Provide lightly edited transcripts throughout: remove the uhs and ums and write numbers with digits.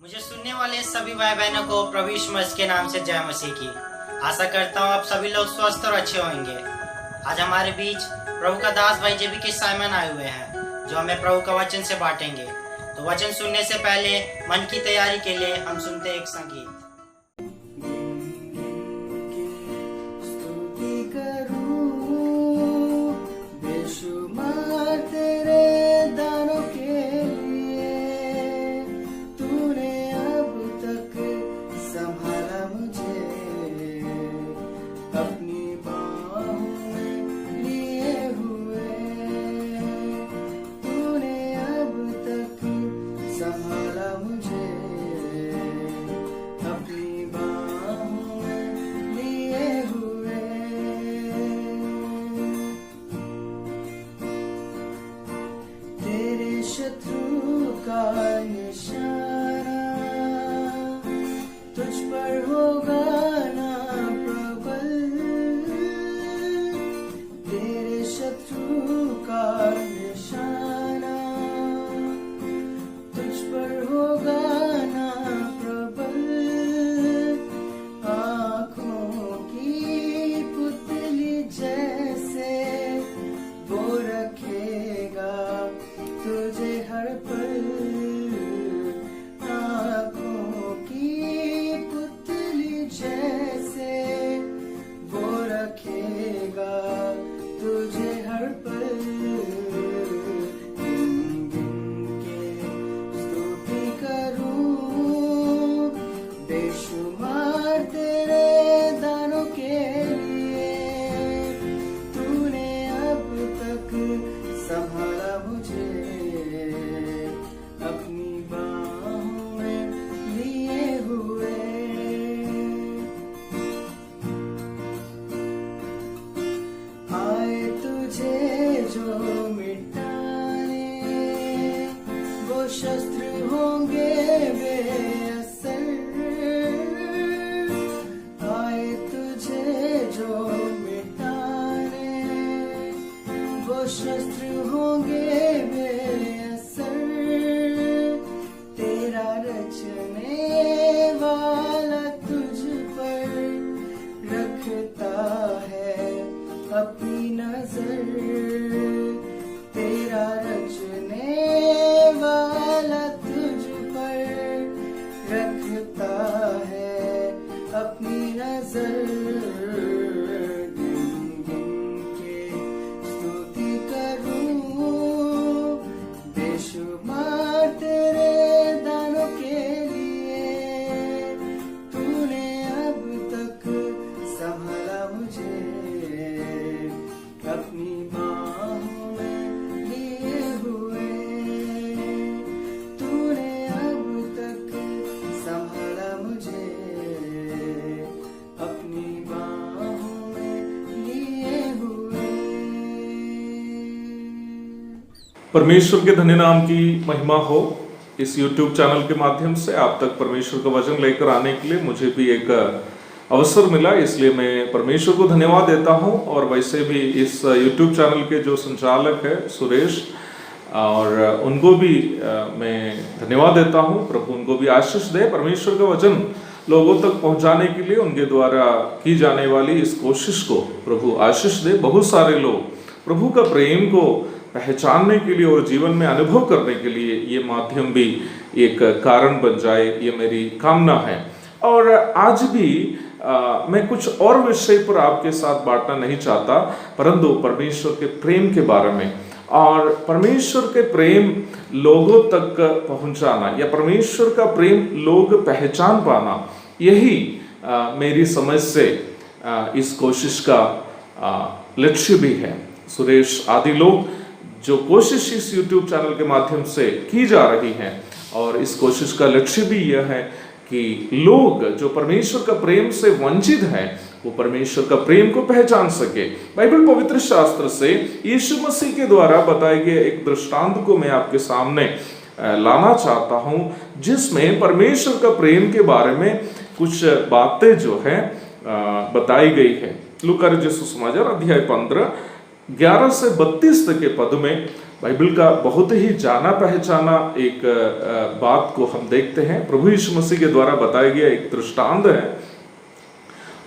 मुझे सुनने वाले सभी भाई बहनों को प्रभु यीशु मसीह के नाम से जय मसीह की। आशा करता हूँ आप सभी लोग स्वस्थ और अच्छे होंगे। आज हमारे बीच प्रभु का दास भाई जेबी के साइमन आए हुए हैं जो हमें प्रभु का वचन से बांटेंगे। तो वचन सुनने से पहले मन की तैयारी के लिए हम सुनते हैं एक संगीत। शत्रु का निशाना तुझ पर होगा ना प्रबल, तेरे शत्रु का निशाना तुझ पर होगा ना प्रबल। आँखों की पुतली जैसे वो रखेगा तुझे हर पल, आँखों की पुतली जैसे वो रखेगा तुझे हर पल। गिन गिन के स्तुति करूं बेशुमार तेरे दानों के लिए, तूने अब तक संभाला मुझे अपनी बाहों में लिए हुए। आए तुझे जो मिटाने वो शस्त्र होंगे बेअसर, आए तुझे जो मिटाने वो शस्त्र होंगे बेअसर। तेरा रचने वाला तुझ पर रखता है अपनी नजर, तेरा रचने वाला तुझ पर रखता है अपनी नजर। गिन गिन के स्तुति करूं बेशुमार तेरे दानों के लिए, तूने अब तक संभाला मुझे अपनी बाहों में लिए हुए, तूने अब तक संभाला मुझे अपनी बाहों में लिए हुए। परमेश्वर के धन्य नाम की महिमा हो। इस YouTube चैनल के माध्यम से आप तक परमेश्वर का वचन लेकर आने के लिए मुझे भी एक अवसर मिला, इसलिए मैं परमेश्वर को धन्यवाद देता हूं। और वैसे भी इस YouTube चैनल के जो संचालक है सुरेश, और उनको भी मैं धन्यवाद देता हूं। प्रभु उनको भी आशीष दे। परमेश्वर का वचन लोगों तक पहुंचाने के लिए उनके द्वारा की जाने वाली इस कोशिश को प्रभु आशीष दे। बहुत सारे लोग प्रभु का प्रेम को पहचानने के लिए और जीवन में अनुभव करने के लिए ये माध्यम भी एक कारण बन जाए, ये मेरी कामना है। और आज भी मैं कुछ और विषय पर आपके साथ बांटना नहीं चाहता, परंतु परमेश्वर के प्रेम के बारे में और परमेश्वर के प्रेम लोगों तक पहुंचाना या परमेश्वर का प्रेम लोग पहचान पाना, यही मेरी समझ से इस कोशिश का लक्ष्य भी है। सुरेश आदि लोग जो कोशिश इस YouTube चैनल के माध्यम से की जा रही है, और इस कोशिश का लक्ष्य भी यह है कि लोग जो परमेश्वर का प्रेम से वंचित हैं वो परमेश्वर का प्रेम को पहचान सके। बाइबल पवित्र शास्त्र से यीशु मसीह के द्वारा बताए गए एक दृष्टांत को मैं आपके सामने लाना चाहता हूं, जिसमें परमेश्वर का प्रेम के बारे में कुछ बातें जो है बताई गई है। लूका रचित सुसमाचार अध्याय 15 11 से 32 तक के पद में बाइबल का बहुत ही जाना पहचाना एक बात को हम देखते हैं। प्रभु यीशु मसीह के द्वारा बताया गया एक दृष्टांत है,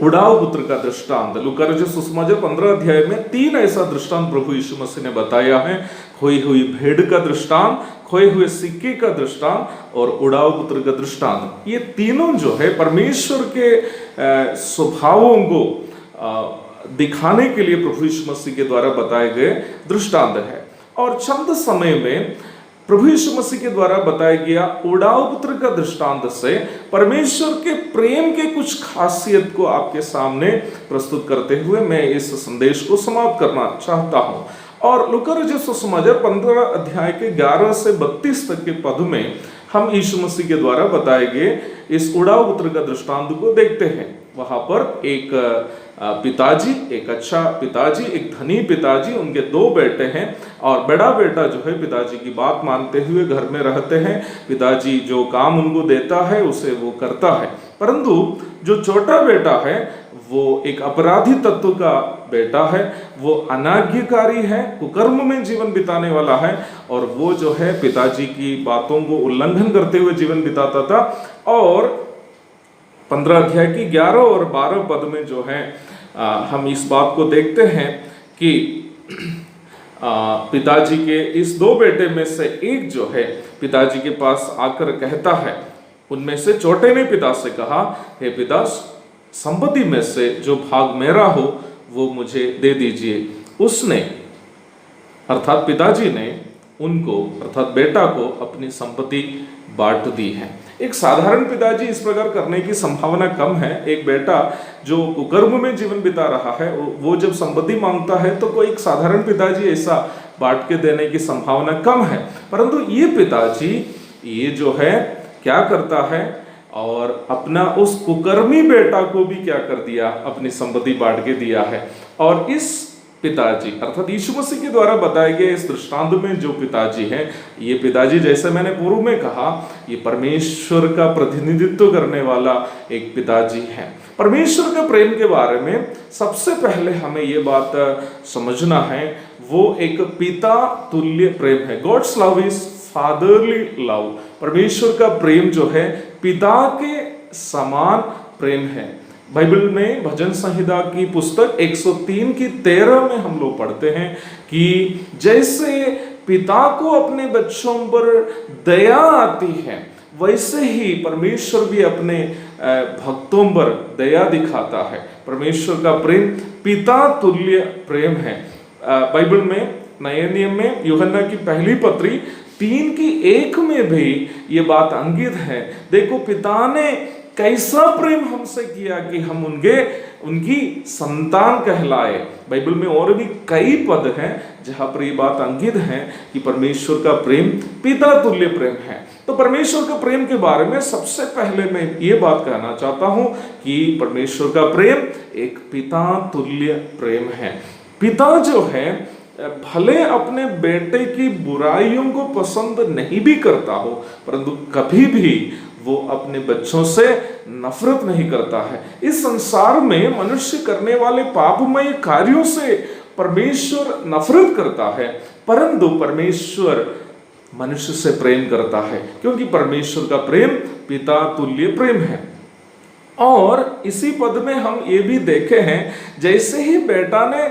उड़ाव पुत्र का दृष्टांत। लूका रचित सुसमाचार 15 अध्याय में 3 ऐसा दृष्टांत प्रभु यीशु मसीह ने बताया है। खोई हुई भेड़ का दृष्टांत, खोए हुए सिक्के का दृष्टांत और उड़ाव पुत्र का दृष्टांत। ये तीनों जो है परमेश्वर के स्वभावों को दिखाने के लिए प्रभु यीशु मसीह के द्वारा बताए गए दृष्टांत है। और चंद समय में प्रभु यीशु मसीह के द्वारा बताया गया उड़ाव पुत्र का दृष्टांत से परमेश्वर के प्रेम के कुछ खासियत को आपके सामने प्रस्तुत करते हुए मैं इस संदेश को समाप्त करना चाहता हूं। और लूका रचित सुसमाचार 15 अध्याय के 11 से 32 तक के पद में हम यीशु मसीह के द्वारा बताए गए इस उड़ाव पुत्र का दृष्टांत को देखते हैं। वहां पर एक पिताजी, एक अच्छा पिताजी, एक धनी पिताजी, उनके 2 बेटे हैं और बड़ा बेटा जो है पिताजी की बात मानते हुए घर में रहते हैं। पिताजी जो काम उनको देता है उसे वो करता है, परंतु जो छोटा बेटा है वो एक अपराधी तत्व का बेटा है, वो अनाज्ञाकारी है, कुकर्म में जीवन बिताने वाला है और वो जो है पिताजी की बातों को उल्लंघन करते हुए जीवन बिताता था। और 15 अध्याय की 11 और 12 पद में जो है हम इस बात को देखते हैं कि पिताजी के इस 2 बेटे में से एक जो है पिताजी के पास आकर कहता है, उनमें से छोटे ने पिता से कहा, हे पिता, संपत्ति में से जो भाग मेरा हो वो मुझे दे दीजिए। उसने अर्थात पिताजी ने उनको अर्थात बेटा को अपनी संपत्ति बांट दी है। एक साधारण पिताजी इस प्रकार करने की संभावना कम है। एक बेटा जो कुकर्म में जीवन बिता रहा है वो जब संपत्ति मांगता है तो कोई एक साधारण पिताजी ऐसा बांट के देने की संभावना कम है, परंतु ये पिताजी ये जो है क्या करता है और अपना उस कुकर्मी बेटा को भी क्या कर दिया, अपनी संपत्ति बांट के दिया है। और इस पिताजी अर्थात यीशु मसीह के द्वारा बताए गए इस दृष्टांत में जो पिताजी है, ये पिताजी जैसे मैंने पूर्व में कहा ये परमेश्वर का प्रतिनिधित्व करने वाला एक पिताजी है। परमेश्वर का प्रेम के बारे में सबसे पहले हमें ये बात समझना है, वो एक पिता तुल्य प्रेम है। God's love is fatherly love. परमेश्वर का प्रेम जो है पिता के समान प्रेम है। बाइबल में भजन संहिता की पुस्तक 103 की 13 में हम लोग पढ़ते हैं कि जैसे पिता को अपने बच्चों पर दया आती है वैसे ही परमेश्वर भी अपने भक्तों पर दया दिखाता है। परमेश्वर का प्रेम पिता तुल्य प्रेम है। बाइबल में नए नियम में यूहन्ना की पहली पत्री 3:1 में भी ये बात अंकित है। देखो पिता ने कैसा प्रेम हमसे किया कि हम उनकी संतान कहलाए। बाइबल में और भी कई पद हैं जहां पर ये बात अंकित है कि परमेश्वर का प्रेम पिता तुल्य प्रेम है। तो परमेश्वर का प्रेम के बारे में सबसे पहले मैं ये बात कहना चाहता हूं कि परमेश्वर का प्रेम एक पिता तुल्य प्रेम है। पिता जो है भले अपने बेटे की बुराइयों को पसंद नहीं भी करता हो, परंतु कभी भी वो अपने बच्चों से नफरत नहीं करता है। इस संसार में मनुष्य करने वाले पापमय कार्यों से परमेश्वर नफरत करता है, परंतु परमेश्वर मनुष्य से प्रेम करता है क्योंकि परमेश्वर का प्रेम पिता तुल्य प्रेम है। और इसी पद में हम ये भी देखे हैं जैसे ही बेटा ने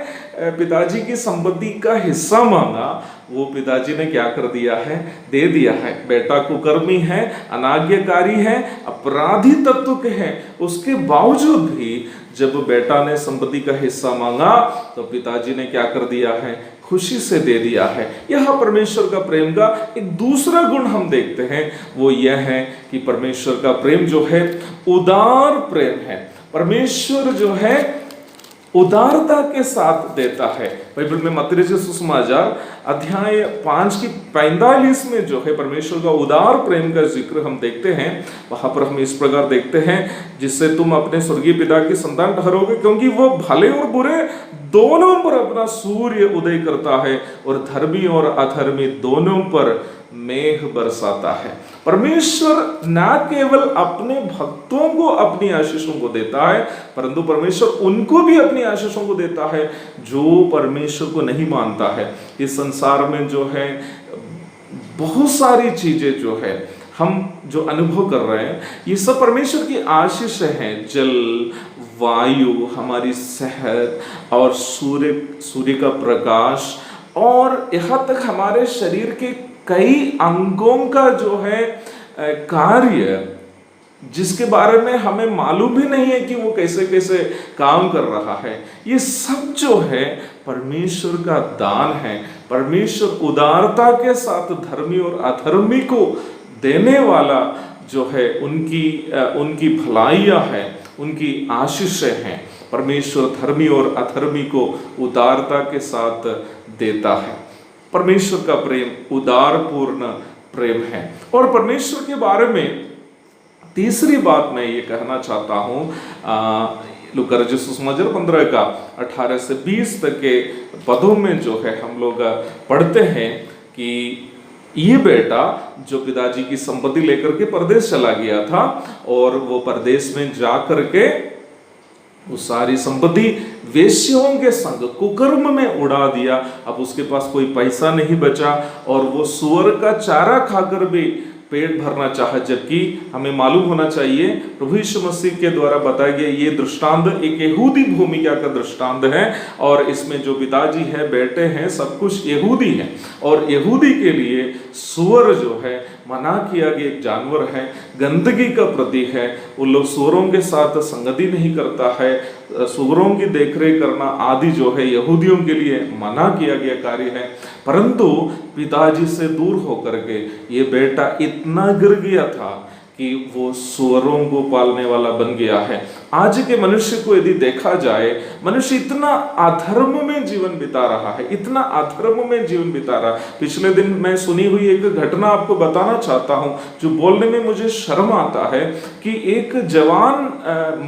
पिताजी की संपत्ति का हिस्सा मांगा वो पिताजी ने क्या कर दिया है, दे दिया है। बेटा कुकर्मी है, अनाज्ञाकारी है, अपराधी तत्व के है, उसके बावजूद भी जब बेटा ने संपत्ति का हिस्सा मांगा तो पिताजी ने क्या कर दिया है, खुशी से दे दिया है। यह परमेश्वर का प्रेम का एक दूसरा गुण हम देखते हैं, वो यह है कि परमेश्वर का प्रेम जो है उदार प्रेम है। परमेश्वर जो है उदारता के साथ देता है। बाइबल में मत्ती रचित सुसमाचार अध्याय 5 की 45 में जो है परमेश्वर का उदार प्रेम का जिक्र हम देखते हैं। वहां पर हम इस प्रकार देखते हैं, जिससे तुम अपने स्वर्गीय पिता की संतान ठहरोगे, क्योंकि वो भले और बुरे दोनों पर अपना सूर्य उदय करता है और धर्मी और अधर्मी दोनों पर मेघ बरसाता है। परमेश्वर न केवल अपने भक्तों को अपनी आशीषों को देता है, परंतु परमेश्वर उनको भी अपनी आशीषों को देता है जो परमेश्वर को नहीं मानता है। इस संसार में जो है बहुत सारी चीजें जो है हम जो अनुभव कर रहे हैं, ये सब परमेश्वर की आशीष हैं। जल, वायु, हमारी सेहत और सूर्य का प्रकाश, और यहाँ तक हमारे शरीर के कई अंगों का जो है कार्य, जिसके बारे में हमें मालूम भी नहीं है कि वो कैसे कैसे काम कर रहा है। ये सब जो है परमेश्वर का दान है। परमेश्वर उदारता के साथ धर्मी और अधर्मी को देने वाला जो है, उनकी भलाइयाँ हैं, उनकी आशीषें हैं। परमेश्वर धर्मी और अधर्मी को उदारता के साथ देता है। परमेश्वर का प्रेम उदारपूर्ण प्रेम है। और परमेश्वर के बारे में तीसरी बात मैं ये कहना चाहता हूँ, लूका रचित सुसमाचार 15 का 18 से 20 तक के पदों में जो है हम लोग पढ़ते हैं कि ये बेटा जो पिताजी की संपत्ति लेकर के परदेश चला गया था, और वो परदेश में जा करके वो सारी संपत्ति वेश्याओं के संग कुकर्म में उड़ा दिया। अब उसके पास कोई पैसा नहीं बचा, और वो सुअर का चारा खाकर भी पेट भरना चाहा। जबकि हमें मालूम होना चाहिए प्रभु यीशु मसीह के द्वारा बताया गया ये दृष्टांत एक यहूदी भूमिका का दृष्टांत है, और इसमें जो पिताजी है, बेटे हैं, सब कुछ यहूदी है। और यहूदी के लिए सुअर जो है मना किया गया एक जानवर है, गंदगी का प्रतीक है। वो लोग सुअरों के साथ संगति नहीं करता है, सुअरों की देखरेख करना आदि जो है यहूदियों के लिए मना किया गया कार्य है। परंतु पिताजी से दूर होकर के ये बेटा इतना गिर गया था कि वो सुअरों को पालने वाला बन गया है। आज के मनुष्य को यदि देखा जाए, मनुष्य इतना अधर्म में जीवन बिता रहा है, इतना अधर्म में जीवन बिता रहा है। पिछले दिन मैं सुनी हुई एक घटना आपको बताना चाहता हूँ, जो बोलने में मुझे शर्म आता है, कि एक जवान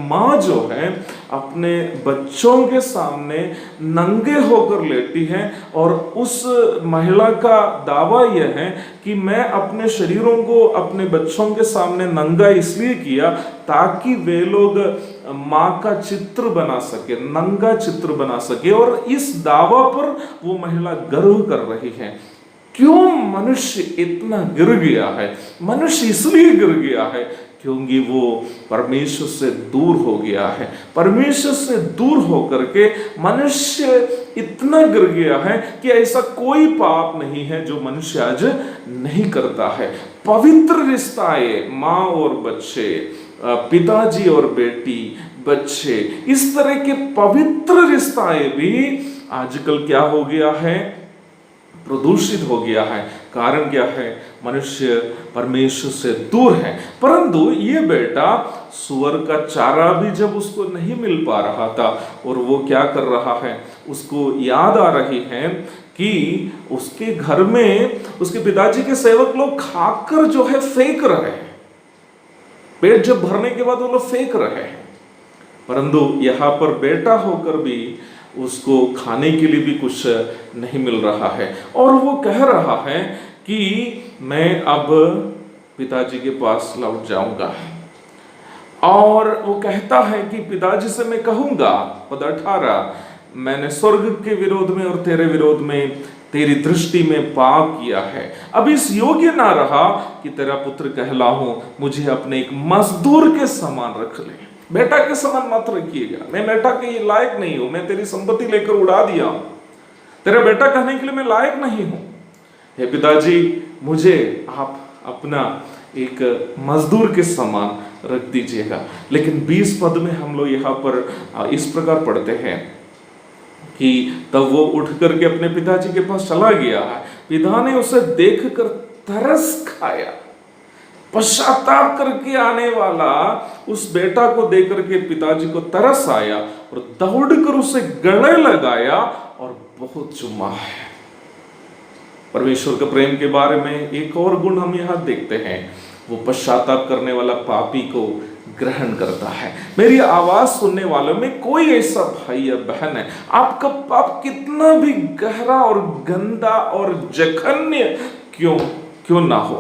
माँ जो है अपने बच्चों के सामने नंगे होकर लेटी है, और उस महिला का दावा यह है कि मैं अपने शरीरों को अपने बच्चों के सामने नंगा इसलिए किया ताकि वे लोग माँ का चित्र बना सके, नंगा चित्र बना सके। और इस दावा पर वो महिला गर्व कर रही है। क्यों मनुष्य इतना गिर गया है? मनुष्य इसलिए गिर गया है क्योंकि वो परमेश्वर से दूर हो गया है। परमेश्वर से दूर होकर के मनुष्य इतना गिर गया है कि ऐसा कोई पाप नहीं है जो मनुष्य आज नहीं करता है। पवित्र रिश्ताएं, माँ और बच्चे, पिताजी और बेटी, बच्चे, इस तरह के पवित्र रिश्ताएं भी आजकल क्या हो गया है? प्रदूषित हो गया है। कारण क्या है? मनुष्य परमेश्वर से दूर है। परंतु ये बेटा सुअर का चारा भी जब उसको नहीं मिल पा रहा था, और वो क्या कर रहा है, उसको याद आ रही है कि उसके घर में उसके पिताजी के सेवक लोग खाकर जो है फेंक रहे हैं। पेट जब भरने के बाद वो लोग फेंक रहे हैं, परंतु यहाँ पर बेटा होकर भी उसको खाने के लिए भी कुछ नहीं मिल रहा है। और वो कह रहा है कि मैं अब पिताजी के पास लौट जाऊंगा। और वो कहता है कि पिताजी से मैं कहूंगा, पद 18, मैंने स्वर्ग के विरोध में और तेरे विरोध में तेरी दृष्टि में पाप किया है। अब इस योग्य ना रहा कि तेरा पुत्र कहलाऊं, मुझे अपने एक मजदूर के समान रख ले। बेटा के समान मत रखिएगा, मैं बेटा के लायक नहीं हूं, मैं तेरी संपत्ति लेकर उड़ा दिया हूं, तेरा बेटा कहने के लिए मैं लायक नहीं हूं। हे पिताजी, मुझे आप अपना एक मजदूर के समान रख दीजिएगा। लेकिन 20 पद में हम लोग यहाँ पर इस प्रकार पढ़ते हैं कि तब वो उठ करके अपने पिताजी के पास चला गया। पिता ने उसे देखकर तरस खाया। पश्चाताप करके आने वाला उस बेटा को देख करके पिताजी को तरस आया और दौड़कर उसे गले लगाया और बहुत चुमा है। परमेश्वर के प्रेम के बारे में एक और गुण हम यहाँ देखते हैं, वो पश्चाताप करने वाला पापी को ग्रहण करता है। मेरी आवाज सुनने वालों में कोई ऐसा भाई या बहन है, आपका पाप कितना भी गहरा और गंदा और जघन्य क्यों ना हो,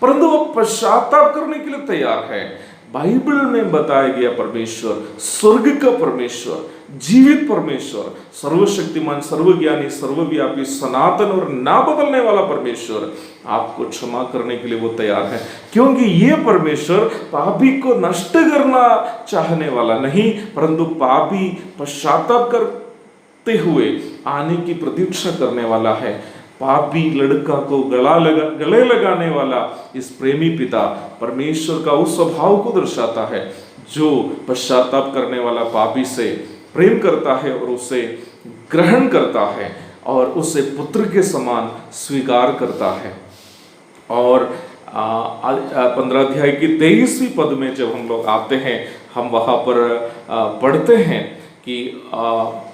परंतु वो पश्चाताप करने के लिए तैयार है। बाइबल में बताया गया परमेश्वर, स्वर्ग का परमेश्वर, जीवित परमेश्वर, सर्वशक्तिमान, सर्वज्ञानी, सर्वव्यापी, सनातन और ना बदलने वाला परमेश्वर आपको क्षमा करने के लिए वो तैयार है, क्योंकि ये परमेश्वर पापी को नष्ट करना चाहने वाला नहीं, परंतु पापी पश्चाताप करते हुए आने की प्रतीक्षा करने वाला है। पापी लड़का को गले लगाने वाला इस प्रेमी पिता परमेश्वर का उस स्वभाव को दर्शाता है जो पश्चाताप करने वाला पापी से प्रेम करता है और उसे ग्रहण करता है और उसे पुत्र के समान स्वीकार करता है। और 15 अध्याय की 23वीं पद में जब हम लोग आते हैं, हम वहां पर पढ़ते हैं कि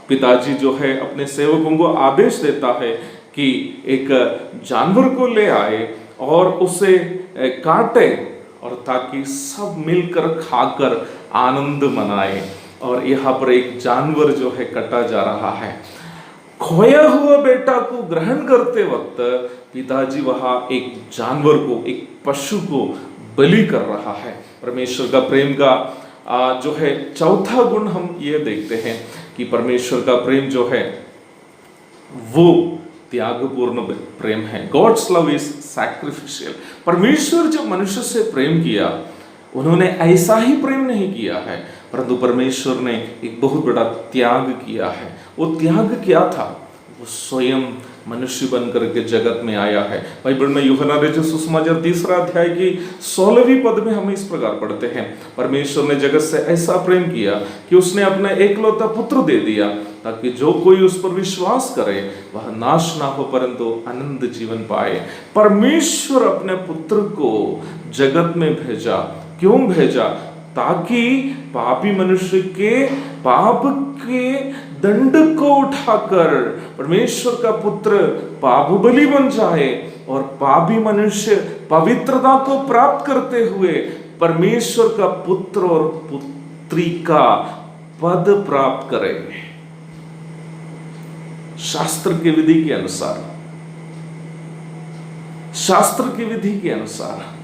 पिताजी जो है अपने सेवकों को आदेश देता है कि एक जानवर को ले आए और उसे काटे, और ताकि सब मिलकर खाकर आनंद मनाए। और यहाँ पर एक जानवर जो है कटा जा रहा है। खोया हुआ बेटा को ग्रहण करते वक्त पिताजी वहां एक जानवर को, एक पशु को बलि कर रहा है। परमेश्वर का प्रेम का जो है चौथा गुण हम ये देखते हैं कि परमेश्वर का प्रेम जो है वो त्यागपूर्ण प्रेम है। God's love is sacrificial. परमेश्वर जब मनुष्य से प्रेम किया, उन्होंने ऐसा ही प्रेम नहीं किया है, परंतु परमेश्वर ने एक बहुत बड़ा त्याग किया है। वो त्याग क्या था? वो स्वयं मनुष्य बनकर के जगत में आया है। बाइबल में यूहन्ना रचित सुसमाचार 3 अध्याय की 16वीं पद में हम इस प्रकार पढ़ते हैं, परमेश्वर ने जगत से ऐसा प्रेम किया कि उसने अपना एकलौता पुत्र दे दिया, ताकि जो कोई उस पर विश्वास करे वह नाश ना हो परंतु अनंत जीवन पाए। परमेश्वर अपने पुत्र को जगत में भेजा। क्यों भेजा? ताकि पापी मनुष्य के पाप के दंड को उठाकर परमेश्वर का पुत्र पाप बलि बन जाए और पापी मनुष्य पवित्रता को प्राप्त करते हुए परमेश्वर का पुत्र और पुत्री का पद प्राप्त करे। शास्त्र की विधि के अनुसार, शास्त्र की विधि के अनुसार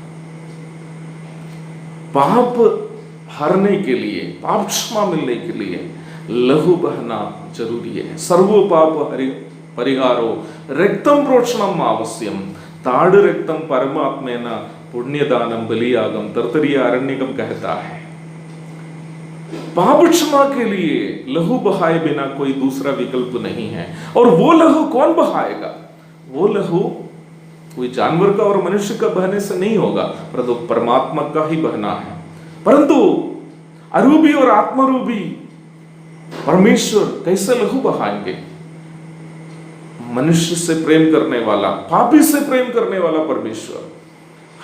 पाप हरने के लिए, पाप क्षमा मिलने के लिए लहू बहना जरूरी है। सर्वो पाप परिहारो रक्तम प्रोक्षणम आवश्यम, ताड़ रक्तम परमात्मेन पुण्यदानम बलियागम, तर्तरीय अरण्यकम कहता है। पाप क्षमा के लिए लहू बहाए बिना कोई दूसरा विकल्प नहीं है। और वो लहू कौन बहाएगा? वो लहू कोई जानवर का और मनुष्य का बहने से नहीं होगा, परंतु परमात्मा का ही बहना है। परंतु अरूपी और आत्मरूपी परमेश्वर कैसे लहू बहाएंगे? मनुष्य से प्रेम करने वाला, पापी से प्रेम करने वाला परमेश्वर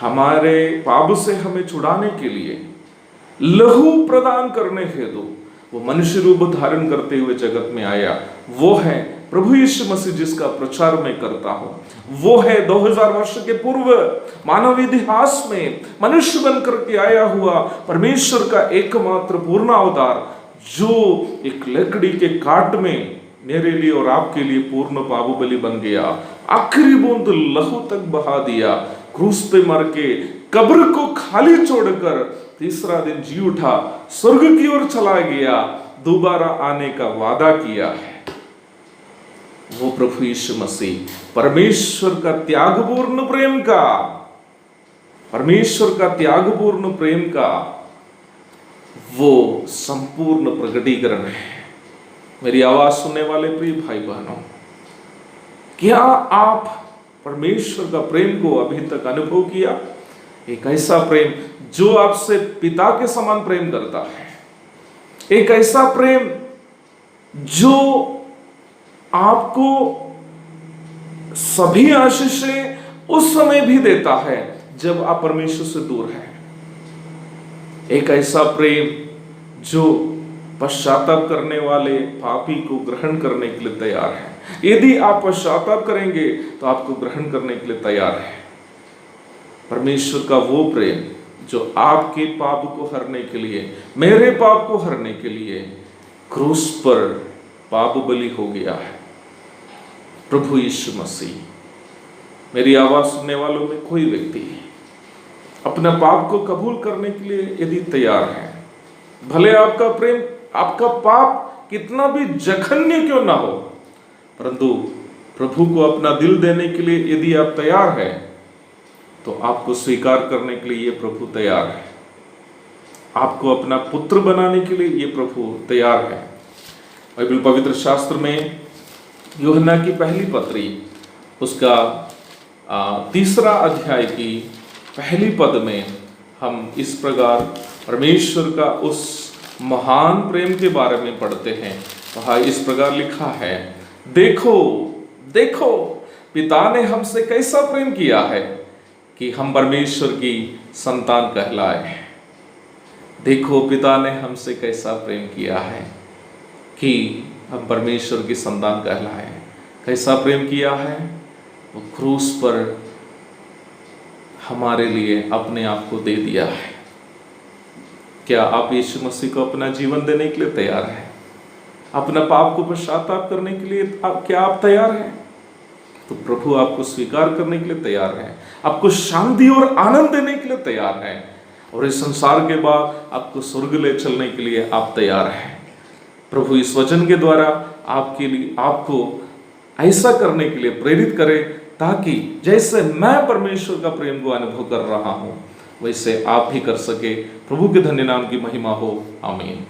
हमारे पाप से हमें छुड़ाने के लिए लहू प्रदान करने हेतु वो मनुष्य रूप धारण करते हुए जगत में आया। वो है प्रभु यीशु मसीह जिसका प्रचार मैं करता हूं। वो है 2000 वर्ष के पूर्व मानव इतिहास में मनुष्य बनकर के आया हुआ परमेश्वर का एकमात्र पूर्ण अवतार, जो एक लकड़ी के काट में मेरे लिए और आपके लिए पूर्ण पाप बलि बन गया। आखिरी बूंद लहू तक बहा दिया, क्रूस पे मर के कब्र को खाली छोड़कर तीसरा दिन जी उठा, स्वर्ग की ओर चला गया, दोबारा आने का वादा किया है। वो प्रभु यीशु मसीह परमेश्वर का त्यागपूर्ण प्रेम का, परमेश्वर का त्यागपूर्ण प्रेम का वो संपूर्ण प्रकटीकरण है। मेरी आवाज सुनने वाले प्रिय भाई बहनों, क्या आप परमेश्वर का प्रेम को अभी तक अनुभव किया? एक ऐसा प्रेम जो आपसे पिता के समान प्रेम करता है, एक ऐसा प्रेम जो आपको सभी आशीषें उस समय भी देता है जब आप परमेश्वर से दूर हैं, एक ऐसा प्रेम जो पश्चाताप करने वाले पापी को ग्रहण करने के लिए तैयार है। यदि आप पश्चाताप करेंगे तो आपको ग्रहण करने के लिए तैयार है। परमेश्वर का वो प्रेम जो आपके पाप को हरने के लिए, मेरे पाप को हरने के लिए क्रूस पर पाप बलि हो गया है। प्रभु यीशु मसीह, मेरी आवाज सुनने वालों में कोई व्यक्ति अपने पाप को कबूल करने के लिए यदि तैयार हैं, भले आपका प्रेम, आपका पाप कितना भी जघन्य क्यों ना हो, परंतु प्रभु को अपना दिल देने के लिए यदि आप तैयार हैं, तो आपको स्वीकार करने के लिए ये प्रभु तैयार है। आपको अपना पुत्र बनाने के लिए ये प्रभु तैयार है। बाइबल पवित्र शास्त्र में यूहन्ना की पहली पत्री, उसका 3 अध्याय की पहली पद में हम इस प्रकार परमेश्वर का उस महान प्रेम के बारे में पढ़ते हैं। वहाँ इस प्रकार लिखा है, देखो देखो पिता ने हमसे कैसा प्रेम किया है कि हम परमेश्वर की संतान कहलाए। देखो पिता ने हमसे कैसा प्रेम किया है कि हम परमेश्वर की संतान कहलाए। कैसा प्रेम किया है? वो क्रूस पर हमारे लिए अपने आप को दे दिया है। क्या आप यीशु मसीह को अपना जीवन देने के लिए तैयार हैं? अपना पाप को पश्चाताप करने के लिए क्या आप तैयार हैं? तो प्रभु आपको स्वीकार करने के लिए तैयार है, आपको शांति और आनंद देने के लिए तैयार है, और इस संसार के बाद आपको स्वर्ग ले चलने के लिए आप तैयार हैं। प्रभु इस वचन के द्वारा आपके लिए, आपको ऐसा करने के लिए प्रेरित करे, ताकि जैसे मैं परमेश्वर का प्रेम को अनुभव कर रहा हूं, वैसे आप भी कर सके। प्रभु के धन्य नाम की महिमा हो। आमीन।